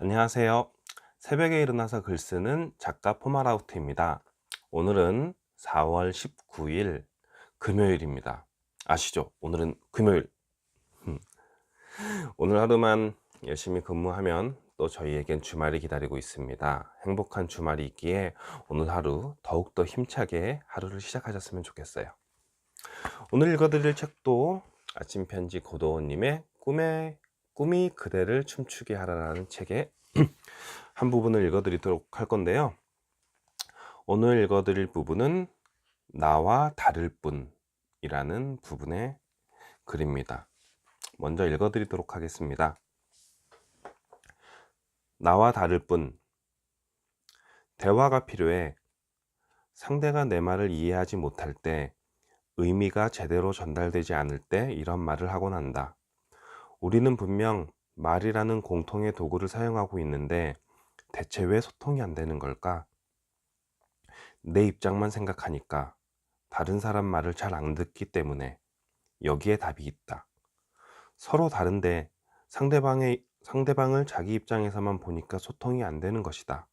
안녕하세요. 새벽에 일어나서 글 쓰는 작가 포마라우트입니다. 오늘은 4월 19일 금요일입니다. 아시죠? 오늘은 금요일. 음, 오늘 하루만 열심히 근무하면 또 저희에겐 주말이 기다리고 있습니다. 행복한 주말이 있기에 오늘 하루 더욱더 힘차게 하루를 시작하셨으면 좋겠어요. 오늘 읽어드릴 책도 아침 편지 고도원님의 꿈이 그대를 춤추게 하라라는 책의 한 부분을 읽어드리도록 할 건데요. 오늘 읽어드릴 부분은 나와 다를 뿐이라는 부분의 글입니다. 먼저 읽어드리도록 하겠습니다. 나와 다를 뿐. 대화가 필요해. 상대가 내 말을 이해하지 못할 때, 의미가 제대로 전달되지 않을 때 이런 말을 하곤 한다. 우리는 분명 말이라는 공통의 도구를 사용하고 있는데 대체 왜 소통이 안 되는 걸까? 내 입장만 생각하니까, 다른 사람 말을 잘 안 듣기 때문에. 여기에 답이 있다. 서로 다른데 상대방을 자기 입장에서만 보니까 소통이 안 되는 것이다.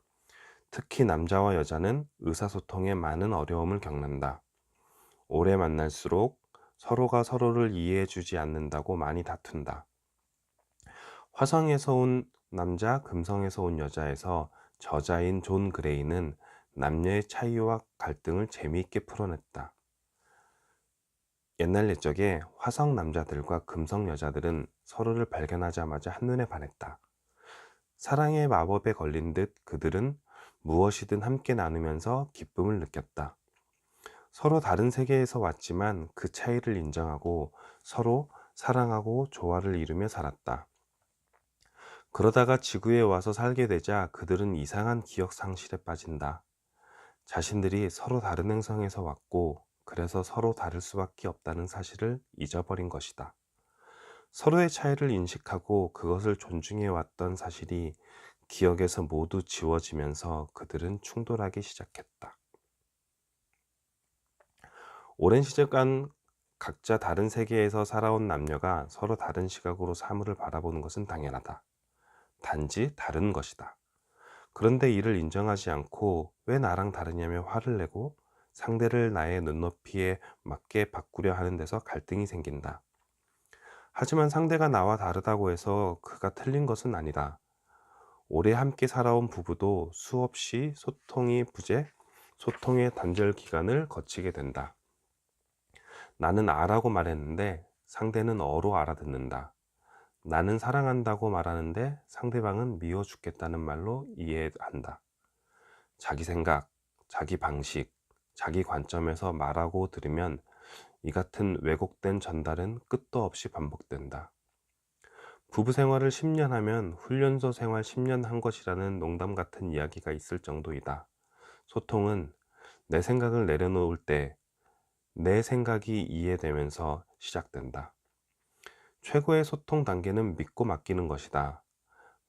특히 남자와 여자는 의사소통에 많은 어려움을 겪는다. 오래 만날수록 서로가 서로를 이해해주지 않는다고 많이 다툰다. 화성에서 온 남자, 금성에서 온 여자에서 저자인 존 그레이는 남녀의 차이와 갈등을 재미있게 풀어냈다. 옛날 옛적에 화성 남자들과 금성 여자들은 서로를 발견하자마자 한눈에 반했다. 사랑의 마법에 걸린 듯 그들은 무엇이든 함께 나누면서 기쁨을 느꼈다. 서로 다른 세계에서 왔지만 그 차이를 인정하고 서로 사랑하고 조화를 이루며 살았다. 그러다가 지구에 와서 살게 되자 그들은 이상한 기억 상실에 빠진다. 자신들이 서로 다른 행성에서 왔고 그래서 서로 다를 수밖에 없다는 사실을 잊어버린 것이다. 서로의 차이를 인식하고 그것을 존중해 왔던 사실이 기억에서 모두 지워지면서 그들은 충돌하기 시작했다. 오랜 시간 각자 다른 세계에서 살아온 남녀가 서로 다른 시각으로 사물을 바라보는 것은 당연하다. 단지 다른 것이다. 그런데 이를 인정하지 않고 왜 나랑 다르냐며 화를 내고 상대를 나의 눈높이에 맞게 바꾸려 하는 데서 갈등이 생긴다. 하지만 상대가 나와 다르다고 해서 그가 틀린 것은 아니다. 오래 함께 살아온 부부도 수없이 소통의 단절 기간을 거치게 된다. 나는 아라고 말했는데 상대는 어로 알아듣는다. 나는 사랑한다고 말하는데 상대방은 미워 죽겠다는 말로 이해한다. 자기 생각, 자기 방식, 자기 관점에서 말하고 들으면 이 같은 왜곡된 전달은 끝도 없이 반복된다. 부부 생활을 10년 하면 훈련소 생활 10년 한 것이라는 농담 같은 이야기가 있을 정도이다. 소통은 내 생각을 내려놓을 때 내 생각이 이해되면서 시작된다. 최고의 소통 단계는 믿고 맡기는 것이다.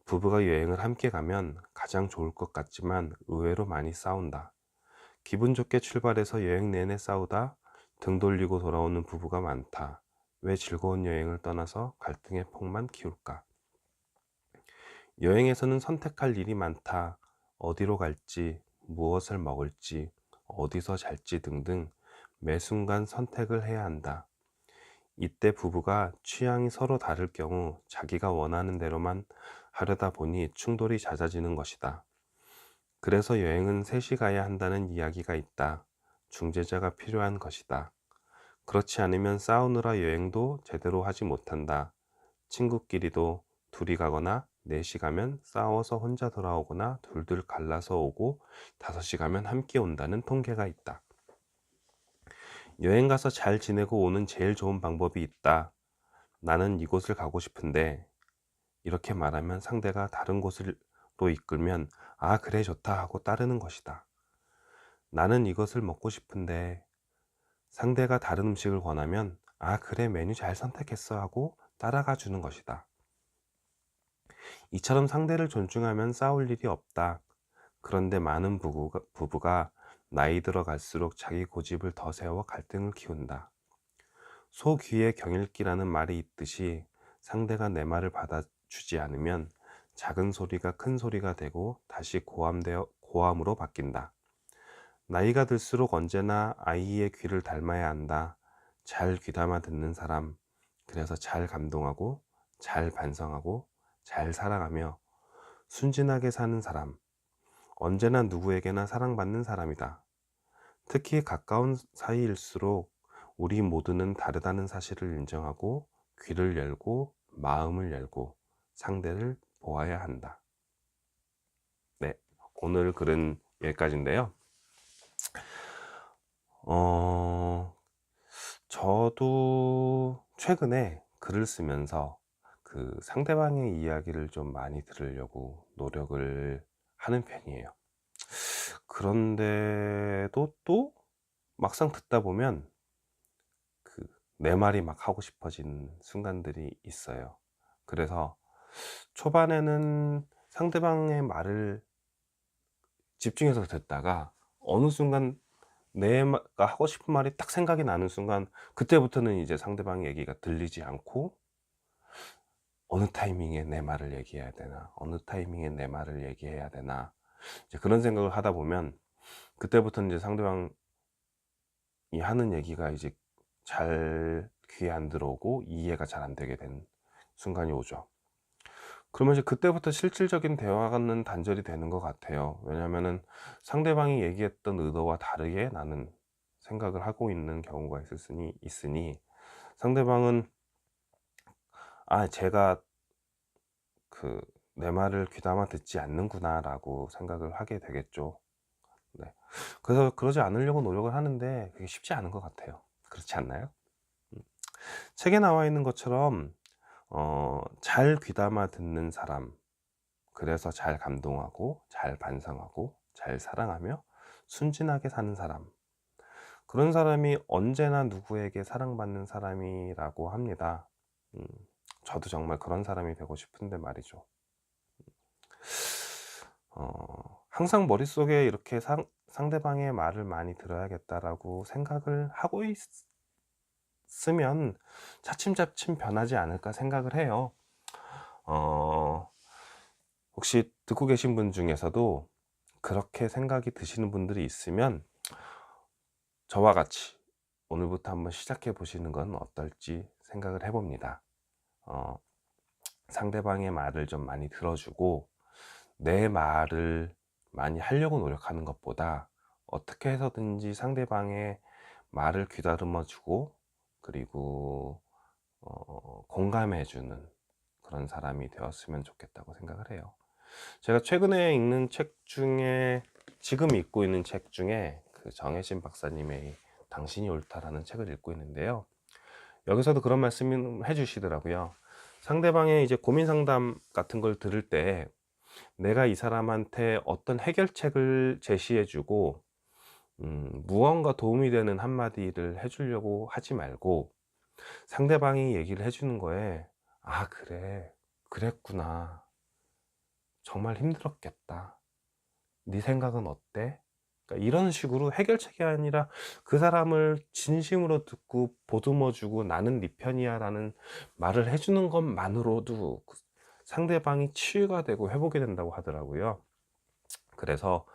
부부가 여행을 함께 가면 가장 좋을 것 같지만 의외로 많이 싸운다. 기분 좋게 출발해서 여행 내내 싸우다 등 돌리고 돌아오는 부부가 많다. 왜 즐거운 여행을 떠나서 갈등의 폭만 키울까? 여행에서는 선택할 일이 많다. 어디로 갈지, 무엇을 먹을지, 어디서 잘지 등등 매 순간 선택을 해야 한다. 이때 부부가 취향이 서로 다를 경우 자기가 원하는 대로만 하려다 보니 충돌이 잦아지는 것이다. 그래서 여행은 셋이 가야 한다는 이야기가 있다. 중재자가 필요한 것이다. 그렇지 않으면 싸우느라 여행도 제대로 하지 못한다. 친구끼리도 둘이 가거나 넷이 가면 싸워서 혼자 돌아오거나 둘둘 갈라서 오고 다섯이 가면 함께 온다는 통계가 있다. 여행 가서 잘 지내고 오는 제일 좋은 방법이 있다. 나는 이곳을 가고 싶은데 이렇게 말하면 상대가 다른 곳으로 이끌면 아 그래 좋다 하고 따르는 것이다. 나는 이것을 먹고 싶은데 상대가 다른 음식을 권하면 아 그래 메뉴 잘 선택했어 하고 따라가 주는 것이다. 이처럼 상대를 존중하면 싸울 일이 없다. 그런데 많은 부부가 나이 들어갈수록 자기 고집을 더 세워 갈등을 키운다. 소 귀에 경읽기라는 말이 있듯이 상대가 내 말을 받아주지 않으면 작은 소리가 큰 소리가 되고 다시 고함으로 바뀐다. 나이가 들수록 언제나 아이의 귀를 닮아야 한다. 잘 귀담아 듣는 사람, 그래서 잘 감동하고, 잘 반성하고, 잘 사랑하며 순진하게 사는 사람, 언제나 누구에게나 사랑받는 사람이다. 특히 가까운 사이일수록 우리 모두는 다르다는 사실을 인정하고 귀를 열고 마음을 열고 상대를 보아야 한다. 네, 오늘 글은 여기까지인데요. 저도 최근에 글을 쓰면서 그 상대방의 이야기를 좀 많이 들으려고 노력을 하는 편이에요. 그런데도 또 막상 듣다 보면 그 내 말이 막 하고 싶어지는 순간들이 있어요. 그래서 초반에는 상대방의 말을 집중해서 듣다가 어느 순간 내가 하고 싶은 말이 딱 생각이 나는 순간, 그때부터는 이제 상대방 얘기가 들리지 않고 어느 타이밍에 내 말을 얘기해야 되나, 어느 타이밍에 내 말을 얘기해야 되나, 이제 그런 생각을 하다 보면 그때부터는 이제 상대방이 하는 얘기가 이제 잘 귀에 안 들어오고 이해가 잘 안 되게 된 순간이 오죠. 그러면 이제 그때부터 실질적인 대화는 단절이 되는 것 같아요. 왜냐면은 상대방이 얘기했던 의도와 다르게 나는 생각을 하고 있는 경우가 있으니 상대방은 제가 그 내 말을 귀담아 듣지 않는구나 라고 생각을 하게 되겠죠. 네. 그래서 그러지 않으려고 노력을 하는데 그게 쉽지 않은 것 같아요. 그렇지 않나요? 음. 책에 나와 있는 것처럼 잘 귀담아 듣는 사람, 그래서 잘 감동하고 잘 반성하고 잘 사랑하며 순진하게 사는 사람, 그런 사람이 언제나 누구에게 사랑받는 사람이라고 합니다. 음, 저도 정말 그런 사람이 되고 싶은데 말이죠. 항상 머릿속에 이렇게 상대방의 말을 많이 들어야겠다라고 생각을 하고 있으면 차츰차츰 변하지 않을까 생각을 해요. 혹시 듣고 계신 분 중에서도 그렇게 생각이 드시는 분들이 있으면 저와 같이 오늘부터 한번 시작해 보시는 건 어떨지 생각을 해봅니다. 어, 상대방의 말을 좀 많이 들어주고 내 말을 많이 하려고 노력하는 것보다 어떻게 해서든지 상대방의 말을 귀다듬어 주고, 그리고 공감해 주는 그런 사람이 되었으면 좋겠다고 생각을 해요. 제가 최근에 읽는 책 중에, 지금 읽고 있는 책 중에 그 정혜신 박사님의 당신이 옳다라는 책을 읽고 있는데요. 여기서도 그런 말씀을 해주시더라고요. 상대방의 이제 고민 상담 같은 걸 들을 때 내가 이 사람한테 어떤 해결책을 제시해주고 무언가 도움이 되는 한마디를 해주려고 하지 말고 상대방이 얘기를 해주는 거에 그래, 그랬구나, 정말 힘들었겠다, 네 생각은 어때? 그러니까 이런 식으로 해결책이 아니라 그 사람을 진심으로 듣고 보듬어주고 나는 네 편이야 라는 말을 해주는 것만으로도 상대방이 치유가 되고 회복이 된다고 하더라고요. 그래서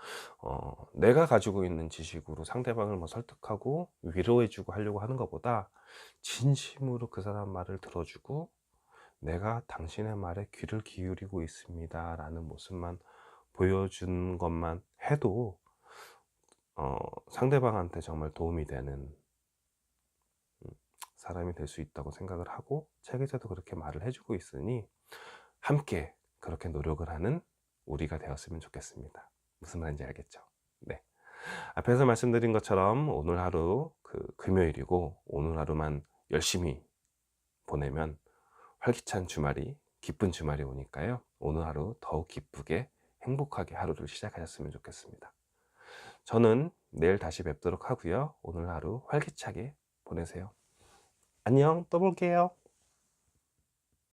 내가 가지고 있는 지식으로 상대방을 뭐 설득하고 위로해주고 하려고 하는 것보다 진심으로 그 사람 말을 들어주고 내가 당신의 말에 귀를 기울이고 있습니다 라는 모습만 보여주는 것만 해도 상대방한테 정말 도움이 되는 사람이 될 수 있다고 생각을 하고, 책에서도 그렇게 말을 해주고 있으니 함께 그렇게 노력을 하는 우리가 되었으면 좋겠습니다. 무슨 말인지 알겠죠? 네. 앞에서 말씀드린 것처럼 오늘 하루 금요일이고, 오늘 하루만 열심히 보내면 활기찬 주말이, 기쁜 주말이 오니까요. 오늘 하루 더욱 기쁘게 행복하게 하루를 시작하셨으면 좋겠습니다. 저는 내일 다시 뵙도록 하고요. 오늘 하루 활기차게 보내세요. 안녕, 또 볼게요.